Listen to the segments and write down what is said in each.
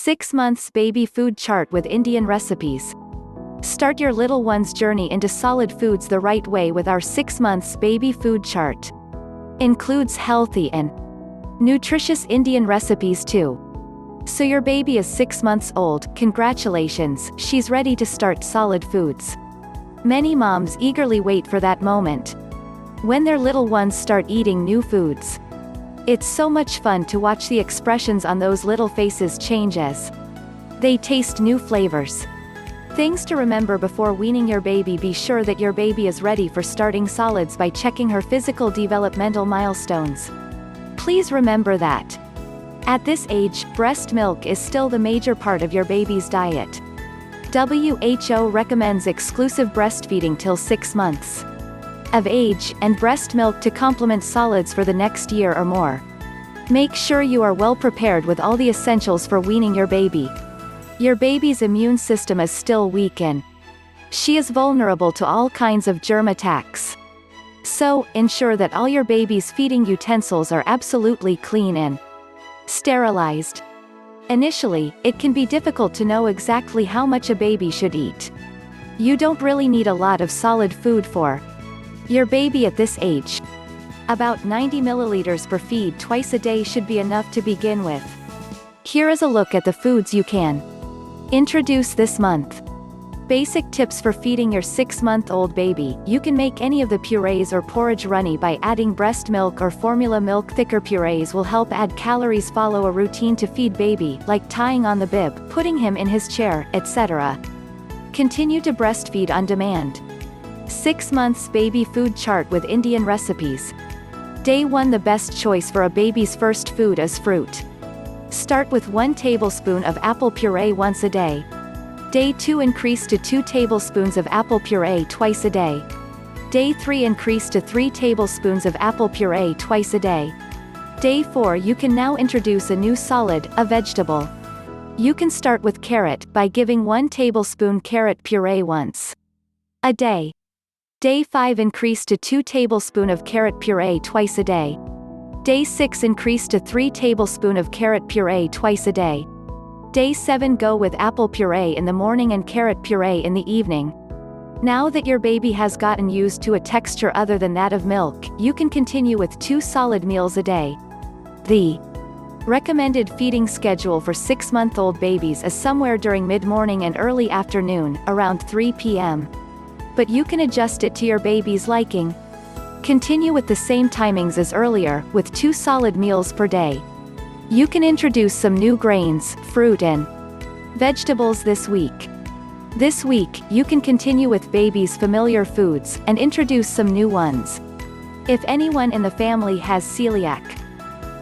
6 months baby food chart with Indian recipes. Start your little one's journey into solid foods the right way with our 6 months baby food chart. Includes healthy and nutritious Indian recipes too. So your baby is 6 months old, congratulations, she's ready to start solid foods. Many moms eagerly wait for that moment, when their little ones start eating new foods. It's so much fun to watch the expressions on those little faces change as they taste new flavors. Things to remember before weaning your baby: be sure that your baby is ready for starting solids by checking her physical developmental milestones. Please remember that at this age, breast milk is still the major part of your baby's diet. WHO recommends exclusive breastfeeding till 6 months of age, and breast milk to complement solids for the next year or more. Make sure you are well prepared with all the essentials for weaning your baby. Your baby's immune system is still weak and she is vulnerable to all kinds of germ attacks. So, ensure that all your baby's feeding utensils are absolutely clean and sterilized. Initially, it can be difficult to know exactly how much a baby should eat. You don't really need a lot of solid food for your baby at this age. About 90 milliliters per feed twice a day should be enough to begin with. Here is a look at the foods you can introduce this month. Basic tips for feeding your 6-month-old baby. You can make any of the purees or porridge runny by adding breast milk or formula milk. Thicker purees will help add calories. Follow a routine to feed baby, like tying on the bib, putting him in his chair, etc. Continue to breastfeed on demand. 6 months baby food chart with Indian recipes. Day 1. The best choice for a baby's first food is fruit. Start with 1 tablespoon of apple puree once a day. Day 2. Increase to 2 tablespoons of apple puree twice a day. Day 3. Increase to 3 tablespoons of apple puree twice a day. Day 4. You can now introduce a new solid, a vegetable. You can start with carrot by giving 1 tablespoon carrot puree once a day. Day 5. Increase to 2 tablespoons of carrot puree twice a day. Day 6. Increase to 3 tablespoons of carrot puree twice a day. Day 7. Go with apple puree in the morning and carrot puree in the evening. Now that your baby has gotten used to a texture other than that of milk, you can continue with 2 solid meals a day. The recommended feeding schedule for 6-month-old babies is somewhere during mid-morning and early afternoon, around 3 p.m. But you can adjust it to your baby's liking. Continue with the same timings as earlier, with 2 solid meals per day. You can introduce some new grains, fruit and vegetables this week. This week, you can continue with baby's familiar foods, and introduce some new ones. If anyone in the family has celiac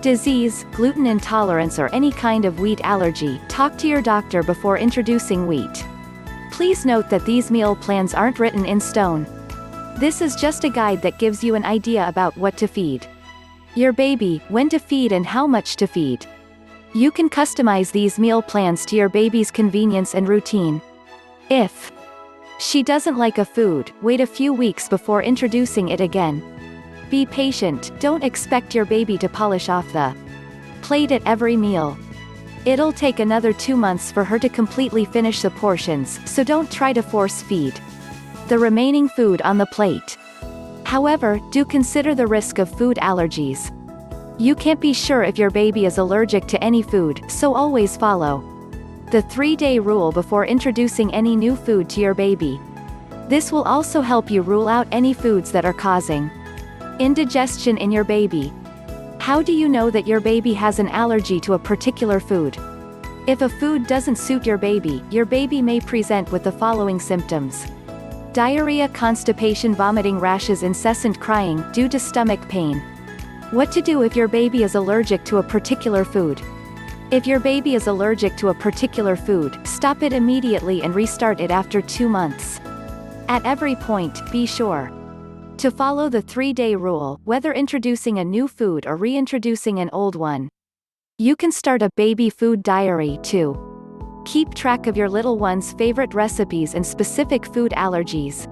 disease, gluten intolerance or any kind of wheat allergy, talk to your doctor before introducing wheat. Please note that these meal plans aren't written in stone. This is just a guide that gives you an idea about what to feed your baby, when to feed and how much to feed. You can customize these meal plans to your baby's convenience and routine. If she doesn't like a food, wait a few weeks before introducing it again. Be patient, don't expect your baby to polish off the plate at every meal. It'll take another 2 months for her to completely finish the portions, so don't try to force feed the remaining food on the plate. However, do consider the risk of food allergies. You can't be sure if your baby is allergic to any food, so always follow the 3-day rule before introducing any new food to your baby. This will also help you rule out any foods that are causing indigestion in your baby. How do you know that your baby has an allergy to a particular food? If a food doesn't suit your baby may present with the following symptoms: diarrhea, constipation, vomiting, rashes, incessant crying due to stomach pain. What to do if your baby is allergic to a particular food? If your baby is allergic to a particular food, stop it immediately and restart it after 2 months. At every point, be sure to follow the 3-day rule, whether introducing a new food or reintroducing an old one. You can start a baby food diary to keep track of your little one's favorite recipes and specific food allergies.